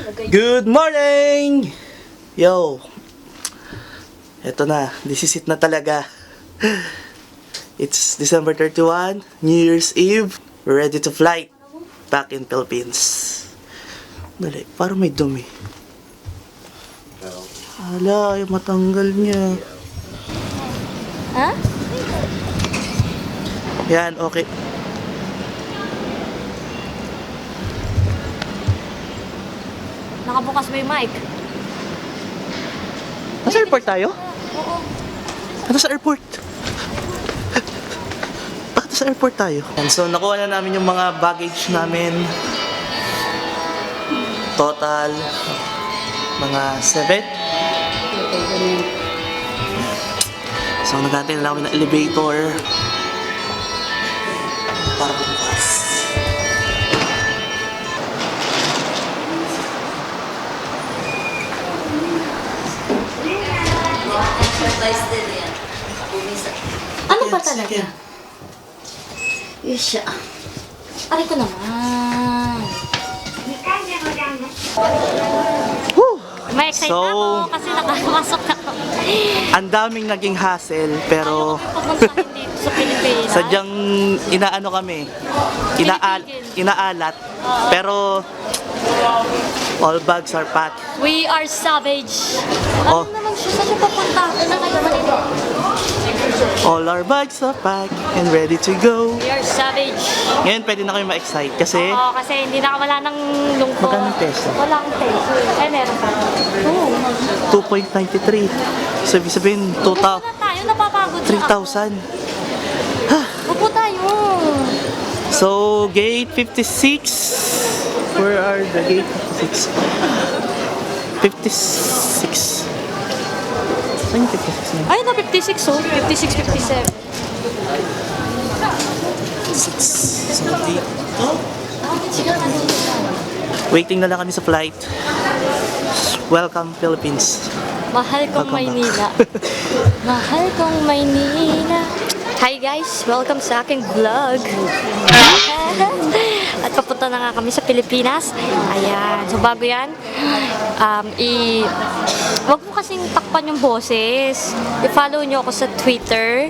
Good morning! Yo! Eto na, this is it na talaga. It's December 31, New Year's Eve. We're ready to fly back in Philippines. Dali, parang may dumi. Hala, ay matanggal niya. Ha? Yan, okay. Nakabukas ba yung mic? Nasa airport tayo? Oo. Ano sa airport? Bakit sa airport tayo? And so, nakuha na namin yung mga baggage namin. Total, mga 7. So, nagkantay na namin ng elevator. Para bukas. Ano ba talaga? Isya. Aray ko naman. Woo! May excited So, ako kasi nakamasok ako. Ang daming naging hassle, pero Pupuntahin dito sa Pilipinas. sadyang inaano kami, inaalat, pero all bags are packed. We are savage. Oh. Ano naman siya? Saan siya papunta? Ano kayo malito? All our bags are packed and ready to go. We are savage. Ngayon pwede na kayo ma-excite kasi Oo, kasi hindi na wala ng lungkot. Magkano yung peso? Walang peso. Eh, meron pa. Oo. 2.93. So ibig sabihin, Upo na tayo, napapagod na ako. 3,000. Upo tayo. So, gate 56. Where are the gate 56? 56. Saan yung 56 na? Ay, na 56 oh. 56, 57. 56. So, dito. Waiting na lang kami sa flight. Welcome, Philippines. Mahal kong Welcome back. Maynila. Mahal kong Maynila. Hi guys! Welcome sa aking vlog. At papunta na nga kami sa Pilipinas. Ayan. So bago yan, wag mo kasing takpan yung boses. I-follow nyo ako sa Twitter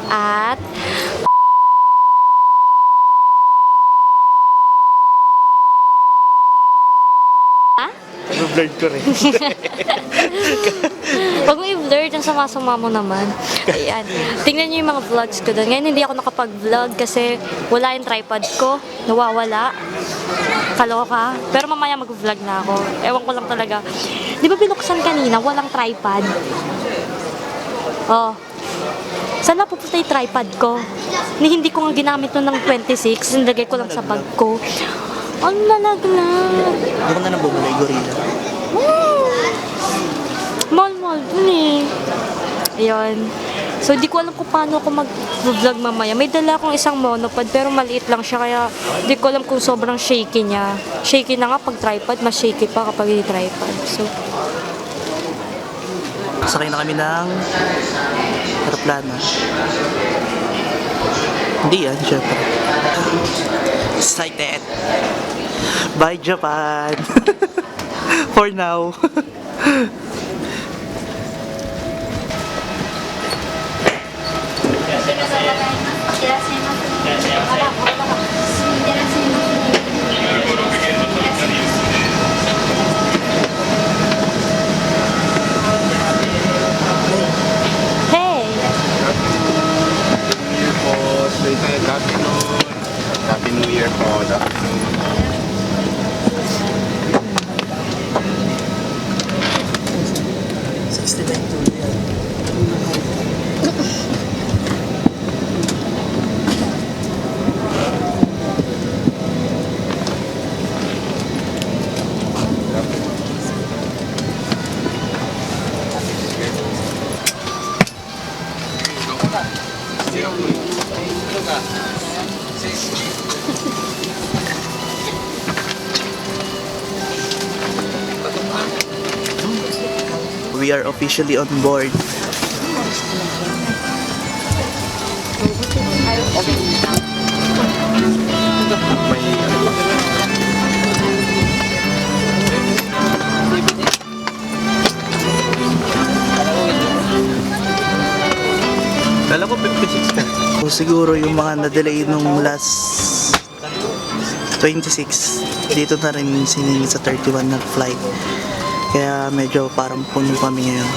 at Blurred ko rin. Pag mo i-blur, yung sama-sama mo naman. Ayan. Tingnan nyo yung mga vlogs ko doon. Ngayon hindi ako nakapag-vlog kasi wala yung tripod ko. Nawawala. Kaloka. Pero mamaya mag-vlog na ako. Ewan ko lang talaga. Di ba binuksan kanina? Walang tripod. Oh. Saan na pupunta yung tripod ko? Hindi ko nga ginamit nun ng 26. Nilagay ko lang sa bag ko. Ang lalaglag. Hindi ko na nabumulay, gorilla. Mal-mal dun eh. Ayun. So, di ko alam kung paano ako mag-vlog mamaya. May dala akong isang monopod, pero maliit lang siya. Kaya, di ko alam kung sobrang shaky niya. Shaky na nga pag tripod, mas shaky pa kapag hindi tripod. So, Sakay na kami ng aeroplano. Hindi yan, syempre. Excited! Bye, Japan! For now. hey! New Year po, straight tayo, Happy New Year po, Happy New Year. We are officially on board. May siguro yung mga na-delay nung last 26, dito na rin siningit sa 31 na flight. Kaya medyo parang puno kami ngayon.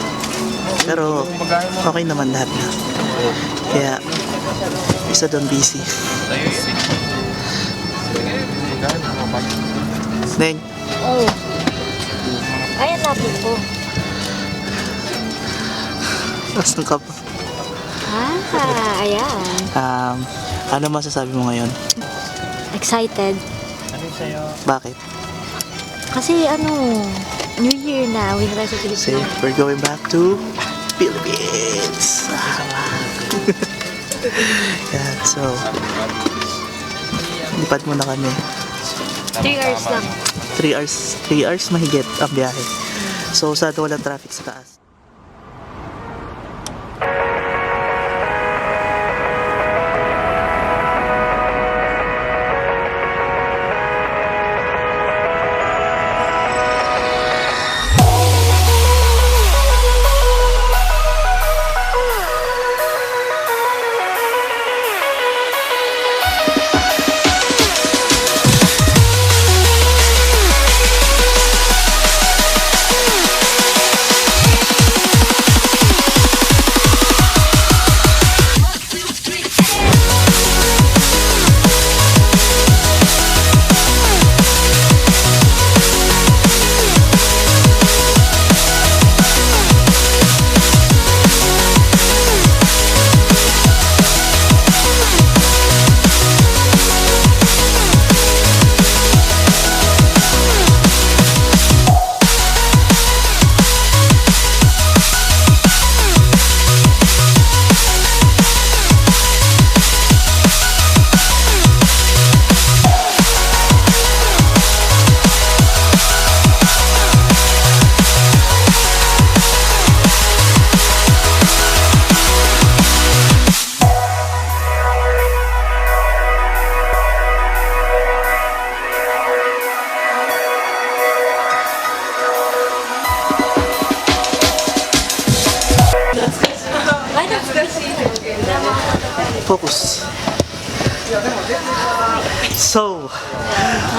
Pero okay naman lahat na. Kaya isa doon busy. Then, Oh. Ayan, natin po. asan ka pa? Ayan. Ano masasabi mo ngayon? Excited. Bakit? Kasi New Year na. Uwi na tayo sa Say, Pilipinas. we're going back to Philippines. Yan, so lipad muna kami. 3 hours lang. 3 hours mahigit ang biyahe. So sana walang traffic sa taas. Focus. So,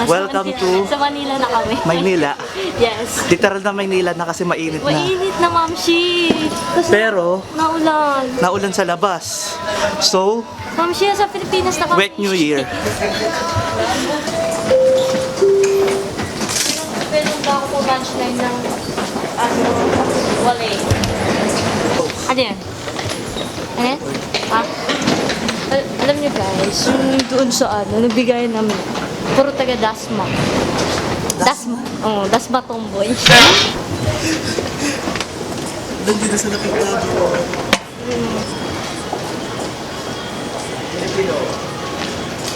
welcome to Sa Manila na kami. Maynila. Yes. Literal na Maynila na kasi mainit na. Mainit na, Mamshi. Kasi Pero, naulan. naulan sa labas. So, Mamshi, sa Pilipinas na kami. wet New Year. Pinunta ako po lunchline ng wale. Ano yan? Ano yan? Alam niyo guys, yung doon sa nabigay namin, puro taga Dasma. Dasma? Oo, Dasma tomboy. Nandito sa napitado.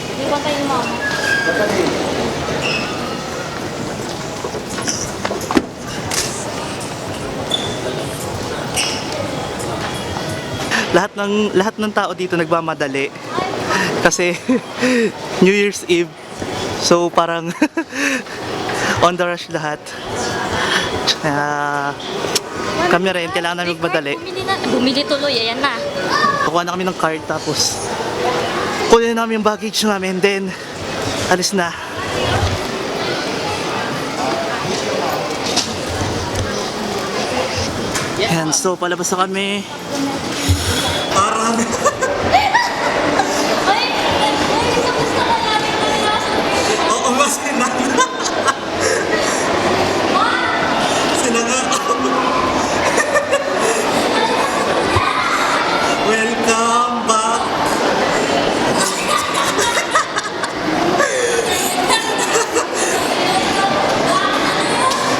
Hindi pa tayo mama. Lahat ng tao dito nagmamadali kasi New Year's Eve. So parang on the rush lahat. Kami rin kailangan namin magmadali. Bumili tuloy, ayan na. Kukuha na kami ng card tapos kunin namin yung baggage namin then alis na. Yan, so palabas na kami. Parang oo nga sila. Sila nga. Welcome back.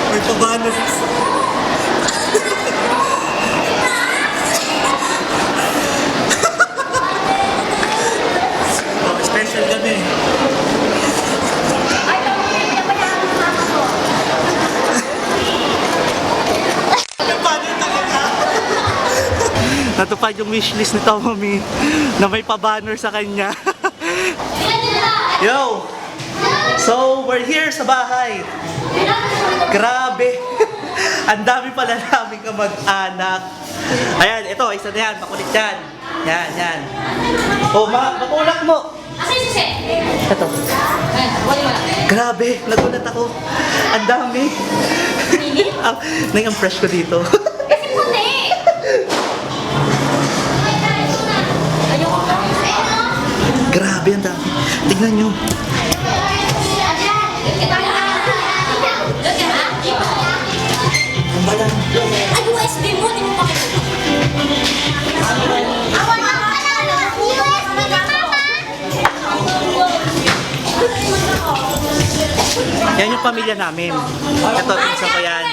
May pabanos. Special kami. Natupad yung wishlist ni Tommy na may pa-banner sa kanya. Yo! So, we're here sa bahay. Grabe! Ang dami pala namin kamag-anak. Ayan, ito, isa na yan, makulit yan. Yan. Oh, matulak mo. Asa yung susi? Ito. Ay, wala mo lang. Grabe, nagulat ako. Ang dami. Nang fresh ko dito. Kasi puti! Ayoko ka. Grabe, ang dami. Tignan nyo. Ang balang. Ay, USB mo, di mo pakita. Yan yung pamilya namin. Ito, pinsan ko yan.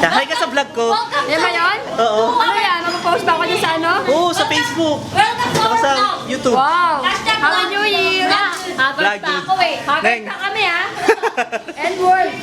Hi ka sa vlog ko. Yan ba yun? Oo. Ano yan? Mapapost ba ako dyan sa ano? Oo, sa Facebook. Saka sa YouTube. Wow! Happy New Year! Habang Vlog pa yun. ako eh. Habang Neng. pa kami ha. And world.